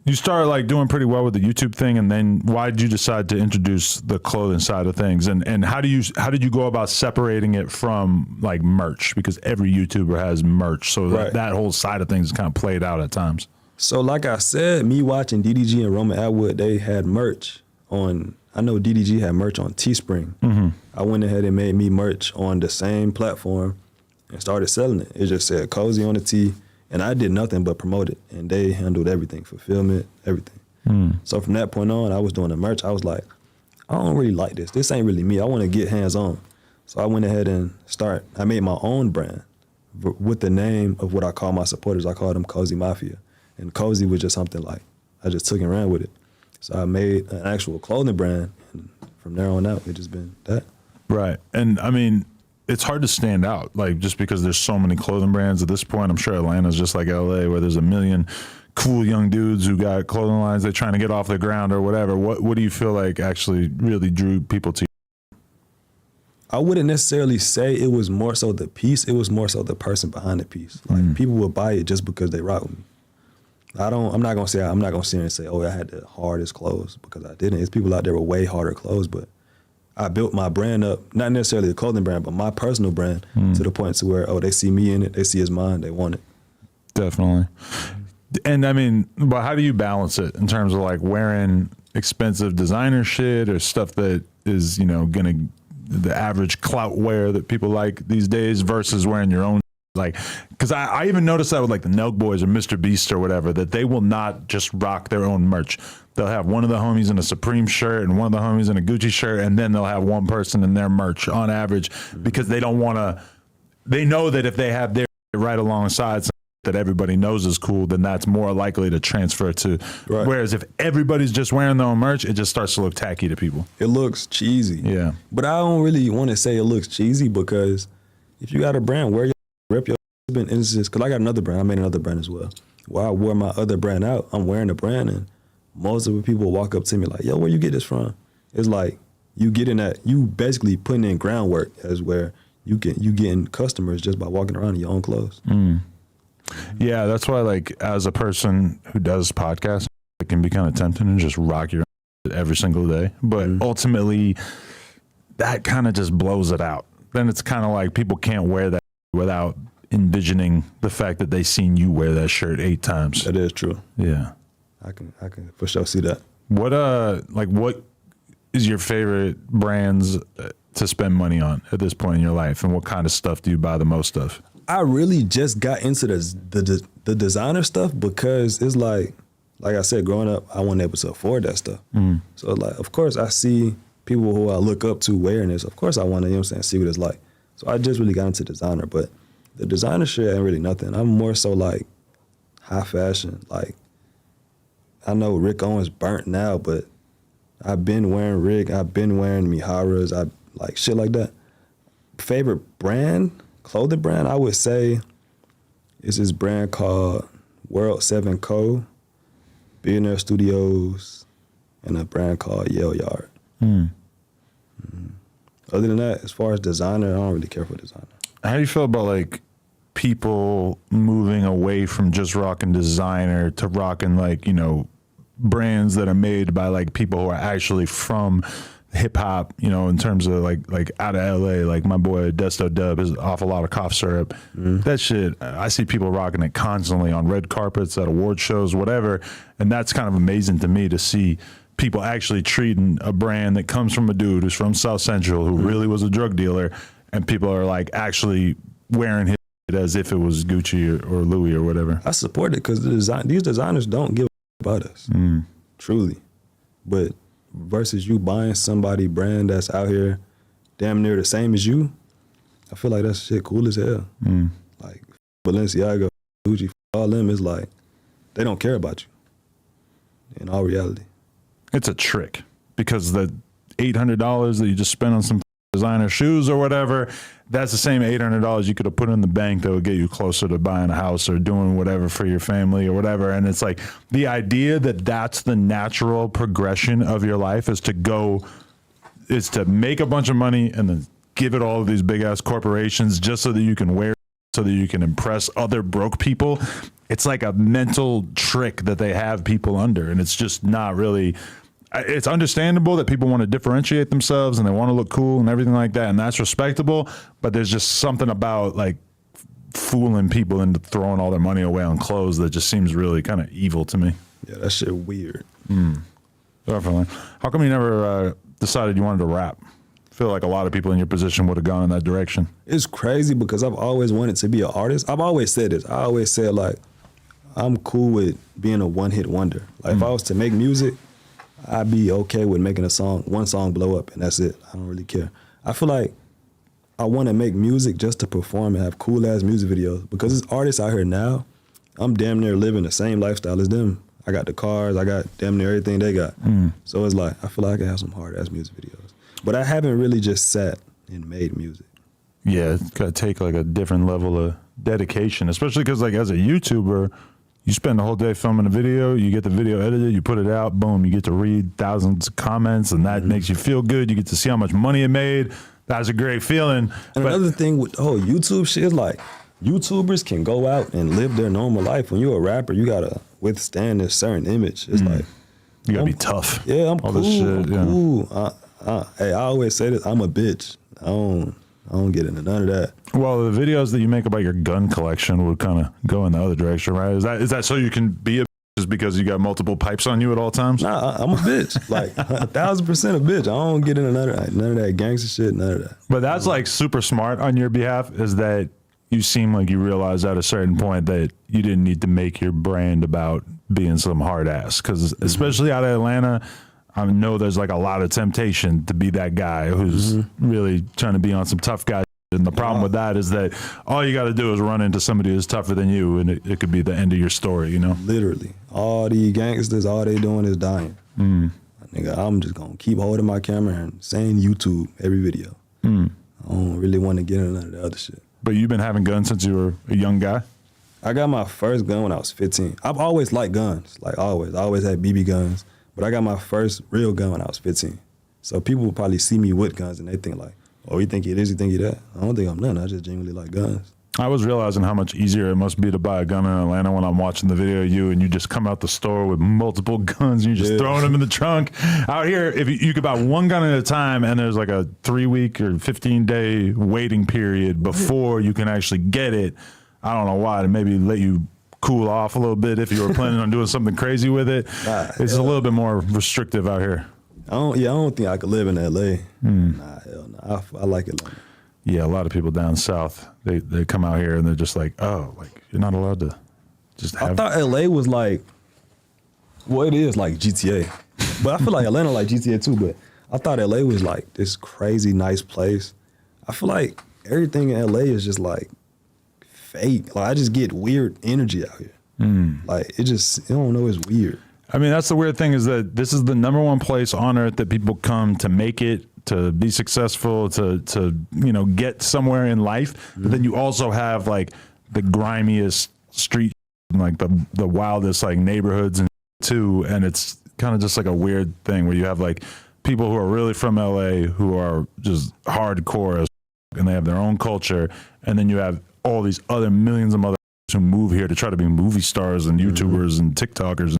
You started like doing pretty well with the YouTube thing, and then why did you decide to introduce the clothing side of things? And how did you go about separating it from like merch? Because every YouTuber has merch, so that whole side of things is kind of played out at times. So like I said, me watching DDG and Roman Atwood, they had merch on. I know DDG had merch on Teespring. Mm-hmm. I went ahead and made me merch on the same platform and started selling it. It just said Cozy on the tee. And I did nothing but promote it, and they handled everything, fulfillment, everything. So from that point on, I was doing the merch. I was like, I don't really like this. This ain't really me. I want to get hands-on. So I went ahead and I made my own brand with the name of what I call my supporters. I call them Cozy Mafia. And Cozy was just something like, I just took and ran with it. So I made an actual clothing brand, and from there on out, it's just been that. Right. And I mean, it's hard to stand out, like just because there's so many clothing brands at this point. I'm sure Atlanta's just like LA, where there's a million cool young dudes who got clothing lines they're trying to get off the ground or whatever. What do you feel like actually really drew people to you? I wouldn't necessarily say it was more so the piece. It was more so the person behind the piece. Like people would buy it just because they rock with me. I'm not gonna sit here and say, oh, I had the hardest clothes, because I didn't. It's people out there with way harder clothes, but I built my brand up, not necessarily the clothing brand, but my personal brand to the point to where, oh, they see me in it, they see it's mine, they want it. Definitely. And I mean, but how do you balance it in terms of like wearing expensive designer shit or stuff that is, the average clout wear that people like these days versus wearing your own? Like, because I even noticed that with like the Nelk Boys or Mr. Beast or whatever, that they will not just rock their own merch. They'll have one of the homies in a Supreme shirt and one of the homies in a Gucci shirt, and then they'll have one person in their merch on average, because they don't want to, they know that if they have their right alongside something that everybody knows is cool, then that's more likely to transfer to. Right. Whereas if everybody's just wearing their own merch, it just starts to look tacky to people. It looks cheesy. Yeah. But I don't really want to say it looks cheesy, because if you got a brand, wear your rep your been instances, because I got another brand. I made another brand as well. While I wore my other brand out, I'm wearing the brand, and most of the people walk up to me like, yo, where you get this from? It's like you basically putting in groundwork as where you getting customers just by walking around in your own clothes. Yeah, that's why, like, as a person who does podcasts, it can be kind of tempting to just rock your every single day. But ultimately, that kind of just blows it out. Then it's kind of like people can't wear that without envisioning the fact that they seen you wear that shirt 8 times. That is true. Yeah. I can for sure see that. What is your favorite brands to spend money on at this point in your life, and what kind of stuff do you buy the most of? I really just got into the designer stuff because it's like I said, growing up, I wasn't able to afford that stuff. So like, of course, I see people who I look up to wearing this. Of course, I want to, see what it's like. So I just really got into designer, but the designer shit ain't really nothing. I'm more so like high fashion. Like, I know Rick Owens burnt now, but I've been wearing Rick. I've been wearing Miharas. I like shit like that. Favorite brand, clothing brand, I would say is this brand called World 7 Co., Billionaire Studios, and a brand called Yale Yard. Other than that, as far as designer, I don't really care for designer. How do you feel about like people moving away from just rocking designer to rocking like, brands that are made by like people who are actually from hip hop, in terms of like out of LA, like my boy Desto Dub is off a lot of cough syrup. That shit, I see people rocking it constantly on red carpets, at award shows, whatever. And that's kind of amazing to me to see people actually treating a brand that comes from a dude who's from South Central, who really was a drug dealer, and people are like actually wearing his as if it was Gucci or Louis or whatever. I support it because these designers don't give a about us, truly. But versus you buying somebody brand that's out here damn near the same as you, I feel like that shit cool as hell. Like Balenciaga, Gucci, all them is like, they don't care about you in all reality. It's a trick because the $800 that you just spent on some designer shoes or whatever, that's the same $800 you could have put in the bank that would get you closer to buying a house or doing whatever for your family or whatever. And it's like the idea that that's the natural progression of your life is to make a bunch of money and then give it all to these big ass corporations just so that you can wear, so that you can impress other broke people. it's like a mental trick that they have people under, and it's just not really. It's understandable that people want to differentiate themselves and they want to look cool and everything like that, and that's respectable. But there's just something about like fooling people into throwing all their money away on clothes that just seems really kind of evil to me. Yeah, that shit weird. Definitely. How come you never decided you wanted to rap? I feel like a lot of people in your position would have gone in that direction. It's crazy because I've always wanted to be an artist. I've always said this. I always said like, I'm cool with being a one-hit wonder. Like if I was to make music, I'd be okay with making one song blow up, and that's it. I don't really care. I feel like I want to make music just to perform and have cool-ass music videos, because there's artists out here now, I'm damn near living the same lifestyle as them. I got the cars, I got damn near everything they got. So it's like, I feel like I can have some hard-ass music videos. But I haven't really just sat and made music. Yeah, it's got to take like a different level of dedication, especially because like as a YouTuber, you spend the whole day filming a video, you get the video edited, you put it out, boom, you get to read thousands of comments, and that makes you feel good. You get to see how much money it made. That's a great feeling. And another thing with the whole YouTube shit is like, YouTubers can go out and live their normal life. When you're a rapper, you gotta withstand this certain image. It's like, you gotta be tough. Yeah, I'm all cool. This shit, I'm cool. Hey, I always say this, I'm a bitch. I don't get into none of that. Well, the videos that you make about your gun collection would kind of go in the other direction, right? Is that so you can be a bitch just because you got multiple pipes on you at all times? Nah, I'm a bitch. Like 1,000% a bitch. I don't get into none of that gangster shit, none of that. But that's like super smart on your behalf, is that you seem like you realize at a certain point that you didn't need to make your brand about being some hard ass. Because especially out of Atlanta, I know there's like a lot of temptation to be that guy who's really trying to be on some tough guy. And the problem with that is that all you got to do is run into somebody who's tougher than you, and it could be the end of your story, you know? Literally. All the gangsters, all they doing is dying. Nigga, I'm just going to keep holding my camera and saying YouTube every video. I don't really want to get into none of the other shit. But you've been having guns since you were a young guy? I got my first gun when I was 15. I've always liked guns, like always. I always had BB guns, but I got my first real gun when I was 15. So people will probably see me with guns and they think like, oh, you think he this, you think he that? I don't think I'm none. I just genuinely like guns. I was realizing how much easier it must be to buy a gun in Atlanta when I'm watching the video of you and you just come out the store with multiple guns and you're just throwing them in the trunk. Out here, if you could buy one gun at a time, and there's like a 3-week or 15-day waiting period before you can actually get it. I don't know why, to maybe let you cool off a little bit if you were planning on doing something crazy with it. It's a little bit more restrictive out here. I don't think I could live in LA. Nah, hell no. I like it. Yeah, a lot of people down south, they come out here and they're just like, oh, like you're not allowed to just have. I thought LA was like, well, it is like GTA, but I feel like Atlanta like GTA too. But I thought LA was like this crazy nice place. I feel like everything in LA is just like fake. Like I just get weird energy out here. Like it just, I don't know, it's weird. I mean, that's the weird thing, is that this is the #1 place on earth that people come to make it, to be successful, to you know, get somewhere in life. But then you also have like the grimiest street, like the wildest like neighborhoods and too. And it's kind of just like a weird thing where you have like people who are really from LA who are just hardcore as, and they have their own culture. And then you have all these other millions of other who move here to try to be movie stars and YouTubers and TikTokers.